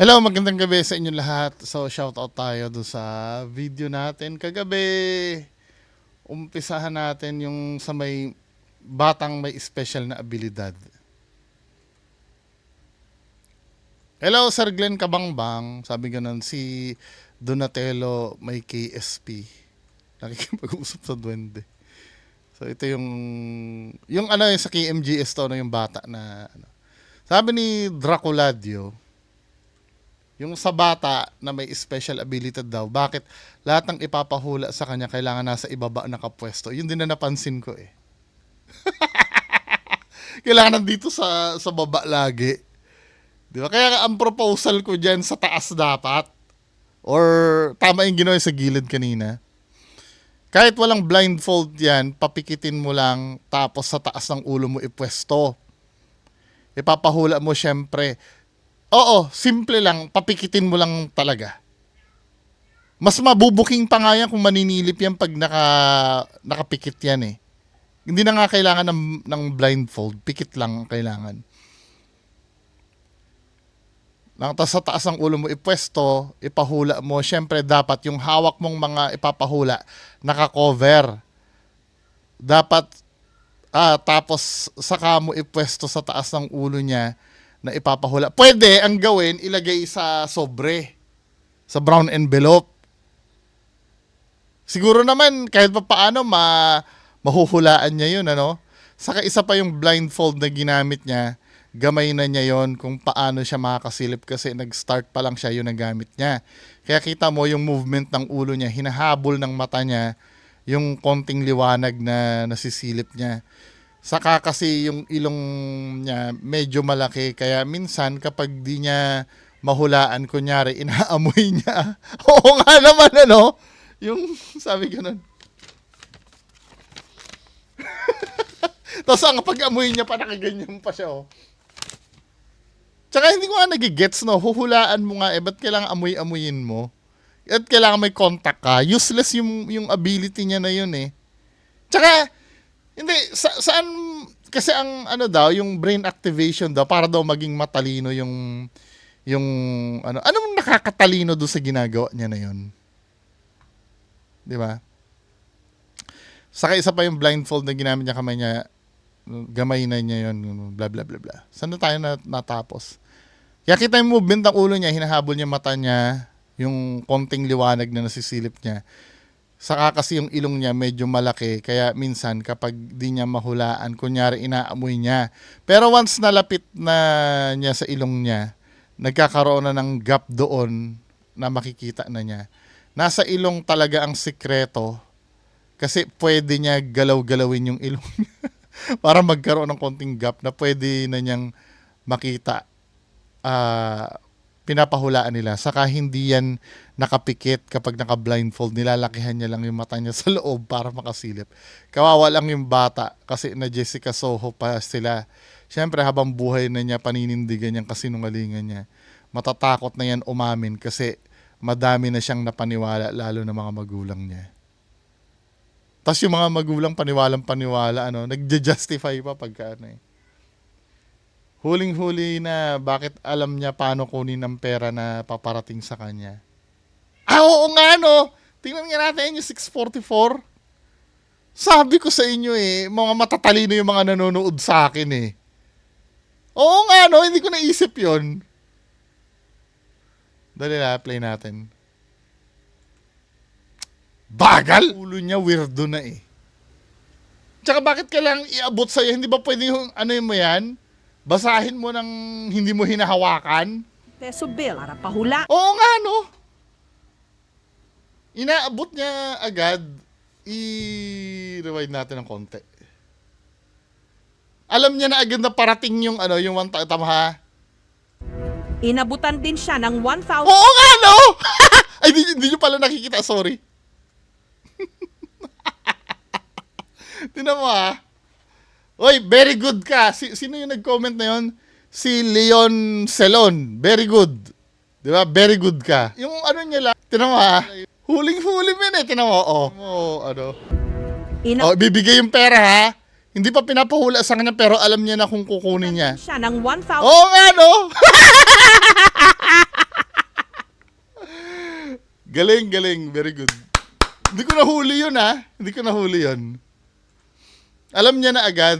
Hello, magandang gabi sa inyo lahat. So, shoutout tayo doon sa video natin kagabi. Umpisahan natin yung sa may batang may special na abilidad. Hello, Sir Glenn Kabangbang. Sabi ganun, si Donatello may KSP. Nakikipag-usap sa duwende. So, ito yung ano yung sa KMGS to, yung bata na ano. Sabi ni Draculadio, yung sa bata na may special ability daw, bakit lahat ng ipapahula sa kanya kailangan nasa ibaba nakapwesto? Yun din na napansin ko eh. Kailangan nandito sa baba lagi. Di ba? Kaya ang proposal ko dyan sa taas dapat. Or tama yung ginawa sa gilid kanina. Kahit walang blindfold yan, papikitin mo lang tapos sa taas ng ulo mo ipwesto. Ipapahula mo syempre. Oo, simple lang. Papikitin mo lang talaga. Mas mabubuking pa nga yan kung maninilip yan pag nakapikit yan eh. Hindi na nga kailangan ng blindfold. Pikit lang ang kailangan. Tapos sa taas ng ulo mo ipwesto, ipahula mo. Siyempre dapat yung hawak mong mga ipapahula, nakakover. Dapat, tapos saka mo ipwesto sa taas ng ulo niya, na ipapahula. Pwede ang gawin, ilagay sa sobre. Sa brown envelope. Siguro naman, kahit pa paano, mahuhulaan niya yun, ano? Saka isa pa yung blindfold na ginamit niya, gamay na niya yon kung paano siya makakasilip kasi nag-start pa lang siya yung nagamit niya. Kaya kita mo yung movement ng ulo niya, hinahabol ng mata niya, yung konting liwanag na nasisilip niya. Saka kasi yung ilong niya medyo malaki kaya minsan kapag di niya mahulaan, kunyari inaamoy niya. Oo nga naman ano, yung sabi ganun. Tapos ang pag-amoy niya pa nakaganyan pa siya oh. Tsaka hindi ko nga nagigets no, huhulaan mo nga ba't kailangan amoy-amoyin mo? At kailangan may contact ka. Useless yung ability niya na yun eh. Tsaka hindi, saan, kasi ang ano daw, yung brain activation daw, para daw maging matalino yung anong nakakatalino doon sa ginagawa niya na yun? Di ba? Saka isa pa yung blindfold na ginamit niya kamay niya, gamay na niya yun, bla bla bla bla. Saan na tayo natapos? Kaya kita yung movement ng ulo niya, hinahabol niya mata niya, yung konting liwanag na nasisilip niya. Saka kasi yung ilong niya medyo malaki, kaya minsan kapag di niya mahulaan, kunyari inaamoy niya. Pero once nalapit na niya sa ilong niya, nagkakaroon na ng gap doon na makikita na niya. Nasa ilong talaga ang sikreto kasi pwede niya galaw-galawin yung ilong niya para magkaroon ng konting gap na pwede na niyang makita. Pinapahulaan nila. Saka hindi yan nakapikit kapag naka-blindfold. Nilalakihan niya lang yung mata niya sa loob para makasilip. Kawawa lang yung bata kasi na Jessica Soho pa sila. Siyempre habang buhay na niya, paninindigan niyang kasinungalingan niya. Matatakot na yan umamin kasi madami na siyang napaniwala lalo na mga magulang niya. Tapos yung mga magulang paniwalang-paniwala, nagja-justify pa pagka ano eh. Huling-huli na bakit alam niya paano kunin ang pera na paparating sa kanya. Oo nga no! Tingnan nga natin yung 644. Sabi ko sa inyo eh, mga matatalino yung mga nanonood sa akin eh. Oo nga no, hindi ko naisip yon. Dali na, play natin. Bagal! Ulo niya weirdo na eh. Tsaka bakit kailangang iabot sa'yo? Hindi ba pwede yung ano mo yan? Basahin mo ng hindi mo hinahawakan. Peso bill para pahula. Oo nga, no? Inaabot niya agad. I-rewind natin ng konti. Alam niya na agad na parating yung yung 1,000. Tama ha? Inabutan din siya ng 1,000. Oo nga, no? Ay, hindi nyo pala nakikita. Sorry. Tinan mo ha. Oy, very good ka. Sino yung nag-comment na yun? Si Leon Celon. Very good. Di ba? Very good ka. Yung ano niya lang. Tinan mo ha. Huling-huli mo yun eh. Tinan mo. Bibigay yung pera ha. Hindi pa pinapahula sa kanya pero alam niya na kung kukunin niya. Siya ng 1,000. Oo nga no. Galing, galing. Very good. Hindi ko nahuli yun, ha? Hindi ko nahuli yun. Alam niya na agad.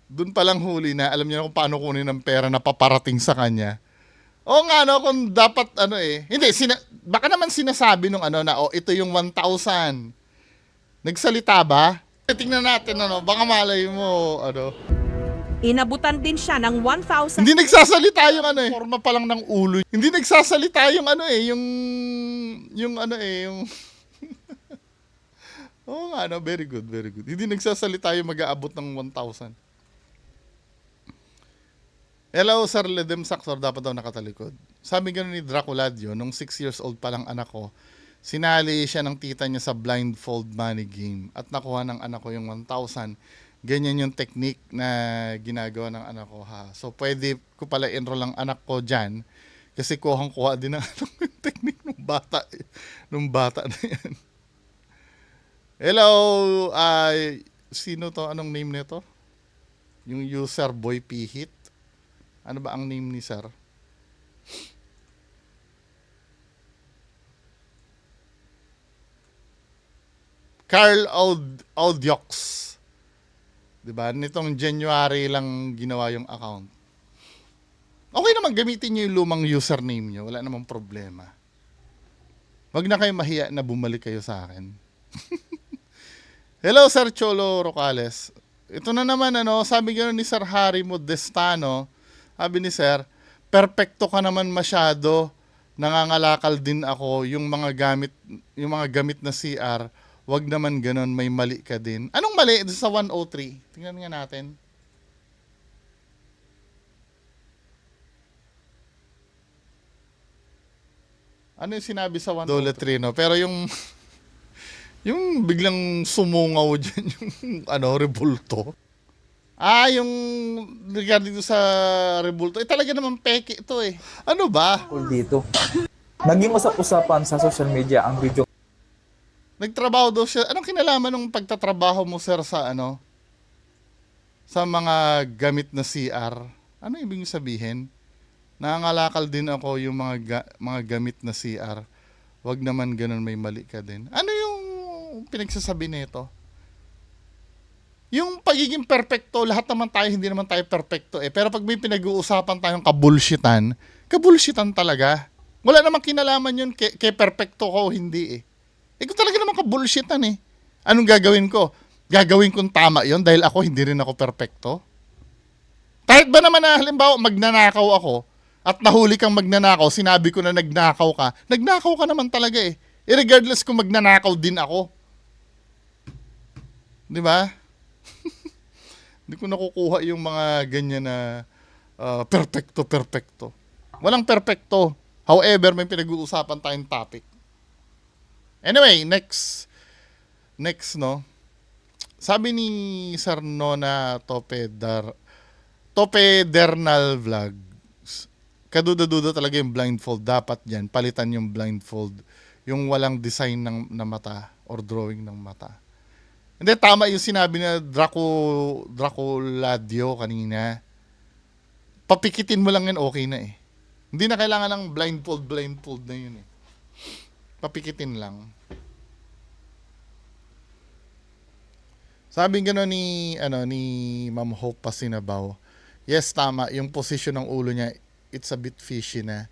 Doon palang huli na. Alam niya na kung paano kunin ng pera na paparating sa kanya. Oo nga, no, kung dapat, hindi, baka naman sinasabi nung na, ito yung 1,000. Nagsalita ba? Tingnan natin, baka malay mo, Inabutan din siya ng 1,000 Hindi nagsasalita yung forma pa lang ng ulo. Hindi nagsasalita yung yung Oo nga, very good, very good. Hindi nagsasalita yung mag-aabot ng 1,000. Hello, Sir Ledem Saxor, dapat daw nakatalikod. Sabi gano'n ni Draculadio, nung 6 years old pa lang anak ko, sinali siya ng tita niya sa blindfold money game at nakuha ng anak ko yung 1,000. Ganyan yung technique na ginagawa ng anak ko, ha. So, pwede ko pala enroll ang anak ko dyan kasi kuhang-kuha din ng yung technique ng bata. Nung bata na yan. Hello, sino to? Anong name nito? Yung user Boy Pihit. Ano ba ang name ni sir? Carl Audiox. Diba? Nitong January lang ginawa yung account. Okay naman, gamitin nyo yung lumang username nyo. Wala namang problema. Wag na kayo mahiya na bumalik kayo sa akin. Hello, Sir Cholo Rocales. Ito na naman, sabi gano'n ni Sir Harry Modestano, sabi ni Sir, perfecto ka naman masyado, nangangalakal din ako, yung mga gamit na CR, wag naman ganon, may mali ka din. Anong mali sa 103? Tingnan nga natin. Ano yung sinabi sa 103? Doletry, no? Pero yung biglang sumungaw dyan, yung rebulto. Yung regarding sa rebulto, talaga naman peke ito eh. Ano ba? Dito. Naging usap-usapan sa social media ang video. Nagtrabaho daw siya. Anong kinalaman ng pagtatrabaho mo, sir, sa sa mga gamit na CR? Ano ibig sabihin? Nangangalakal din ako yung mga gamit na CR. Wag naman ganun, may mali ka din. Ano yung pinagsasabi nito? Yung pagiging perfecto, lahat naman tayo, hindi naman tayo perfecto eh. Pero pag may pinag-uusapan tayong kabulshitan talaga. Wala namang kinalaman yun kay perfecto ko o hindi eh. Kung talaga naman kabulshitan eh. Anong gagawin ko? Gagawin kong tama yon dahil ako hindi rin ako perfecto? Kahit ba naman na halimbawa magnanakaw ako at nahuli kang magnanakaw, sinabi ko na nagnakaw ka naman talaga eh. Regardless kung magnanakaw din ako. Di ba? Hindi ko nakukuha yung mga ganyan na perfecto. Walang perfecto. However, may pinag-uusapan tayong topic. Anyway, next, no? Sabi ni Sir Nona Topedernal Vlogs, kaduda-duda talaga yung blindfold. Dapat yan, palitan yung blindfold. Yung walang design na mata or drawing ng mata. Hindi, tama yung sinabi na Draculadio kanina. Papikitin mo lang yan, okay na eh. Hindi na kailangan ng blindfold na yun eh. Papikitin lang. Sabi gano'n ni Ma'am Hope Pasinabaw, yes, tama, yung position ng ulo niya, it's a bit fishy na.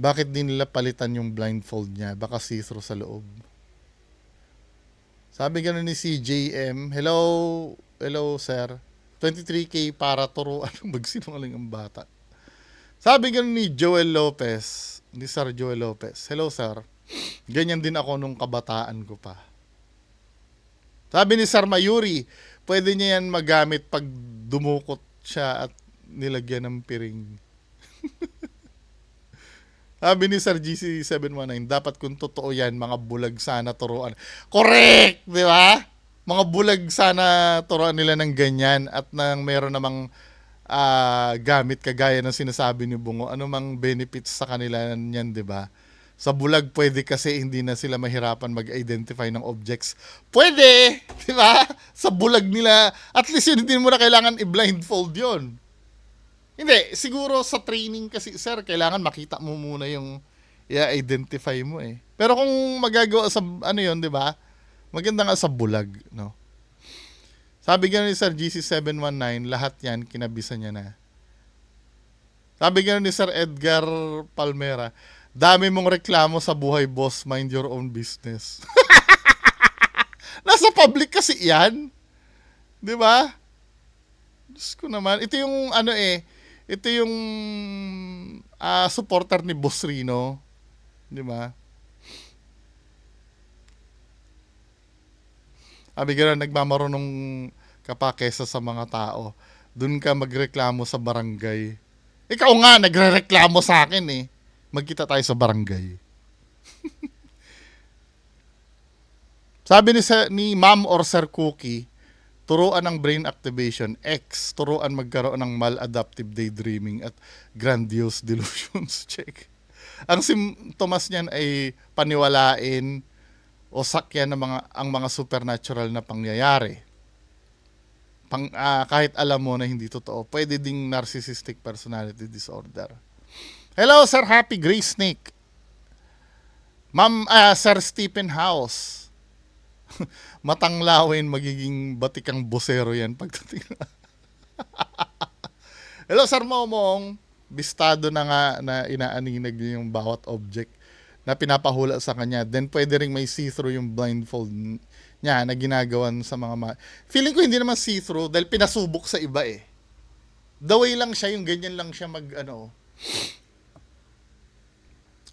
Bakit din nila palitan yung blindfold niya? Baka see-through sa loob. Sabi gano'n ni CJM, hello sir, 23K para turuan magsinungaling ang bata. Sabi gano'n ni Joel Lopez, ni Sir Joel Lopez, hello sir, ganyan din ako nung kabataan ko pa. Sabi ni Sir Mayuri, pwede niya yan magamit pag dumukot siya at nilagyan ng piring. Sabi ni Sir GC719, dapat kung totoo yan, mga bulag sana turuan. Correct! Di ba? Mga bulag sana turuan nila ng ganyan at nang meron namang gamit kagaya ng sinasabi ni Bungo. Ano mang benefits sa kanila niyan, di ba? Sa bulag pwede kasi hindi na sila mahirapan mag-identify ng objects. Pwede! Di ba? Sa bulag nila, at least hindi mo na kailangan i-blindfold yon. Hindi, siguro sa training kasi, sir, kailangan makita mo muna yung i-identify mo eh. Pero kung magagawa sa ano yun, di ba? Maganda nga sa bulag, no? Sabi nga ni Sir GC719, lahat yan, kinabisan niya na. Sabi nga ni Sir Edgar Palmera, dami mong reklamo sa buhay, boss, mind your own business. Nasa public kasi yan. Di ba? Diyos ko naman. Ito yung ano eh, ito yung supporter ni Boss Rino. Di ba? Sabi gano'n, nagmamarunong ka pa kesa sa mga tao. Doon ka magreklamo sa barangay. Ikaw nga, nagre-reklamo sa akin eh. Magkita tayo sa barangay. Sabi ni Ma'am or Sir Cookie, turuan ng brain activation. X, turuan magkaroon ng maladaptive daydreaming at grandiose delusions. Check. Ang simptomas niyan ay paniwalain o sakyan ng ang mga supernatural na pangyayari. Kahit alam mo na hindi totoo. Pwede ding narcissistic personality disorder. Hello, Sir Happy Gray Snake. Ma'am, Sir Stephen House. Matanglawin, magiging batikang bosero yan pagdating. Hello, Sir Momong. Bistado na nga na inaaninag yung bawat object na pinapahula sa kanya. Then pwede ring may see-through yung blindfold niya na ginagawan sa mga feeling ko hindi naman see-through dahil pinasubok sa iba eh. The way lang siya, yung ganyan lang siya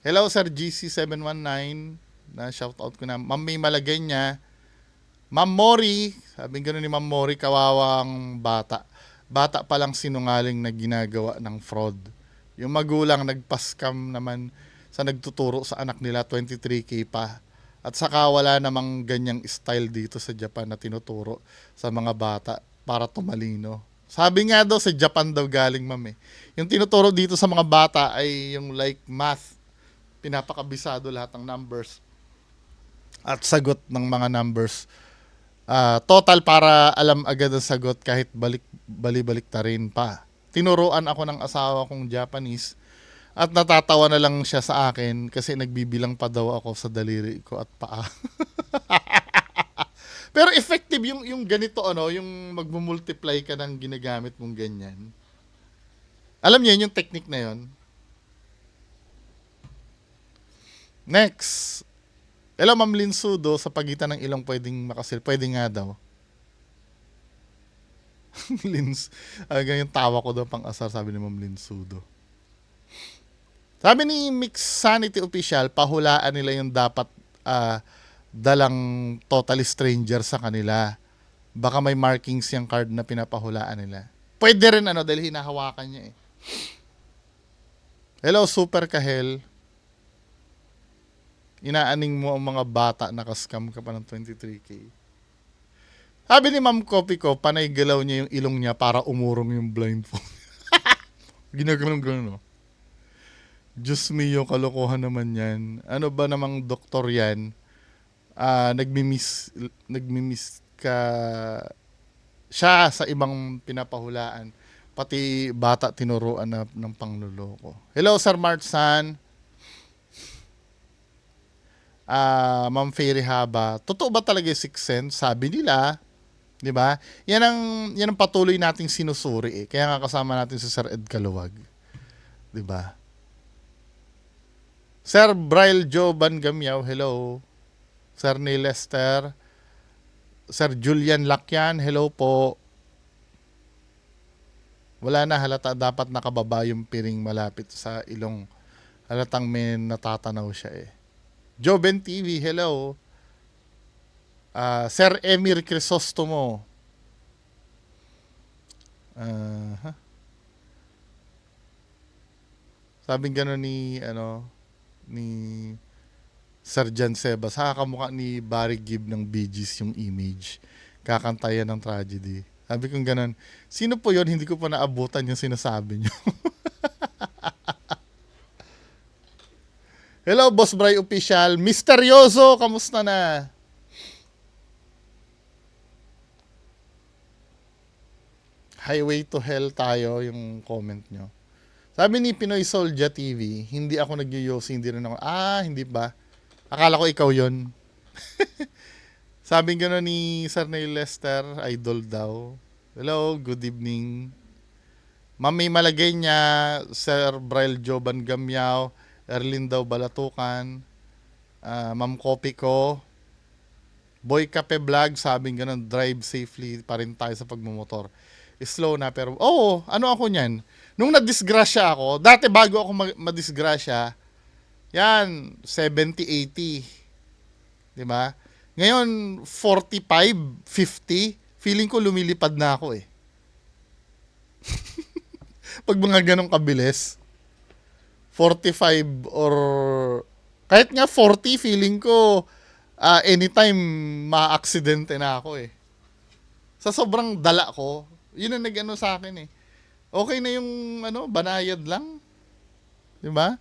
Hello, Sir GC719. Na shoutout ko na. Ma'am May Malagay niya. Ma'am Mori. Sabi gano'n ni Ma'am Mori, kawawang bata. Bata pa lang sinungaling na ginagawa ng fraud. Yung magulang nagpa-scam naman sa nagtuturo sa anak nila, 23K pa. At saka wala namang ganyang style dito sa Japan na tinuturo sa mga bata para tumalino. Sabi nga daw sa Japan daw galing, ma'am eh. Yung tinuturo dito sa mga bata ay yung like math. Pinapakabisado lahat ng numbers at sagot ng mga numbers. Total para alam agad ang sagot kahit bali-balik ta rin pa. Tinuruan ako ng asawa kong Japanese at natatawa na lang siya sa akin kasi nagbibilang pa daw ako sa daliri ko at paa. Pero effective yung ganito yung magmumultiply ka ng ginagamit mong ganyan. Alam niyo yung technique na yon. Next. Hello, Ma'am Linsudo, sa pagitan ng ilong pwedeng makasil. Pwede nga daw. Ganyan tawa ko daw pang asar, sabi ni Ma'am Linsudo. Sabi ni Mix Sanity Official, pahulaan nila yung dapat dalang totally stranger sa kanila. Baka may markings yung card na pinapahulaan nila. Pwede rin dahil hinahawakan niya eh. Hello, Super Kahel. Inaaning mo ang mga bata, nakascam ka pa ng 23K. Sabi ni Ma'am Kopi ko, panay galaw niya yung ilong niya para umurong yung blindfold. Ginaganon. Diyos mio, kalokohan naman yan. Ano ba namang doktor yan? Nagmimiss ka siya sa ibang pinapahulaan. Pati bata tinuruan na ng pangluloko. Hello, Sir Martsan. Ma'am Fairy Haba, totoo ba talaga yung Sixth Sense? Sabi nila, di ba? Yan ang patuloy nating sinusuri eh. Kaya nga kasama natin si Sir Ed Caluwag. Di ba? Sir Braille Joe Bangamyaw, hello. Sir Neil Lester. Sir Julian Lakyan, hello po. Wala na, halata dapat nakababa yung piring malapit sa ilong. Halatang may natatanaw siya eh. Joben TV, hello. Sir Emir Crisostomo. Sabing gano'n ni Sir Jan Sebas, kamukha ni Barry Gibb ng Bee Gees yung image. Kakantayan ng tragedy. Sabi kong gano'n, sino po yon? Hindi ko pa naabutan yung sinasabi nyo. Hello, Boss Bray Official. Misteryoso, kamusta na? Highway to Hell tayo, yung comment nyo. Sabi ni Pinoy Soldier TV, hindi ako nag-yosi, hindi rin ako. Hindi ba? Akala ko ikaw yon. Sabi gano'n ni Sir Neil Lester, idol daw. Hello, good evening. Ma'am May Malagay niya, Sir Braille Joban Gamyaw, Erlin daw Balatukan, Ma'am Kopi ko, Boy Kape Vlog, sabing gano'n, drive safely pa rin tayo sa pagmumotor. Slow na pero, ano ako niyan? Nung nadisgrasya ako, dati bago ako madisgrasya, yan, 70, 80. Diba? Ngayon, 45, 50, feeling ko lumilipad na ako eh. Pag mga ganong kabilis, 45 or kahit nga 40, feeling ko anytime ma-aksidente na ako eh. Sa sobrang dala ko, yun ang nag-ano sa akin eh. Okay na yung banayad lang. 'Di ba?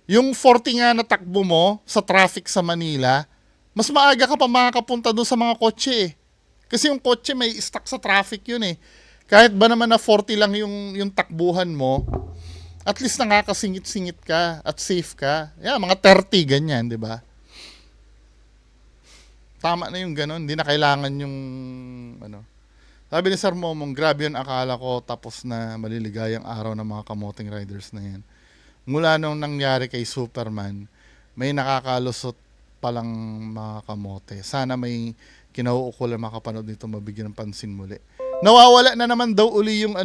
Yung 40 nga na takbo mo sa traffic sa Manila, mas maaga ka pa makakapunta doon sa mga kotse eh. Kasi yung kotse may stuck sa traffic yun eh. Kahit ba naman na 40 lang yung takbuhan mo, at least nakakasingit-singit ka at safe ka. Yeah, mga 30 ganyan, 'di ba? Tama na yung ganun, hindi na kailangan yung Sabi ni Sir Momong, grabe yun, akala ko tapos na maliligayang araw ng mga kamoting riders na yan. Mula nung nangyari kay Superman, may nakakalusot palang mga kamote. Sana may kinauukulan makapanood nito, mabigyan ng pansin muli. Nawawala na naman daw uli yung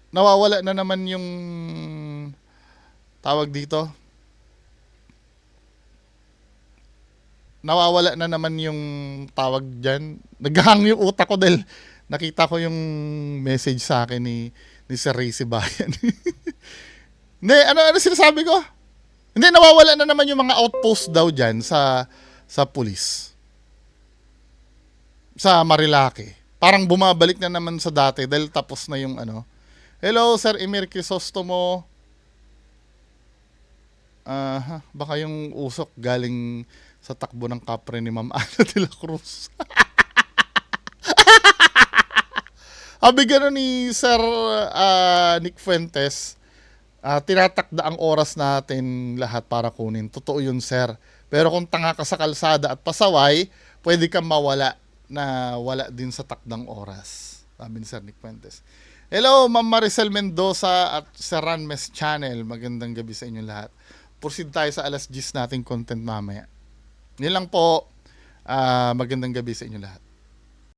nawawala na naman yung tawag dito. Nawawala na naman yung tawag dyan. Naghahang yung utak ko dahil nakita ko yung message sa akin ni Sir Ray Sibayan. Hindi, ano sinasabi ko? Hindi, nawawala na naman yung mga outpost daw dyan sa pulis. Sa Marilake. Parang bumabalik na naman sa dati dahil tapos na yung Hello, Sir Emir Crisostomo. Baka yung usok galing sa takbo ng kapre ni Ma'am Ana de la Cruz. Sabi gano'n ni Sir Nick Fuentes, tinatakda ang oras natin lahat para kunin. Totoo yun, sir. Pero kung tanga ka sa kalsada at pasaway, pwede kang mawala na wala din sa takdang oras. Sabi ni Sir Nick Fuentes. Hello, Ma'am Maricel Mendoza at Sir Ranmes Channel. Magandang gabi sa inyo lahat. Proceed tayo sa alas 10 nating content mamaya. Yun lang po. Magandang gabi sa inyo lahat.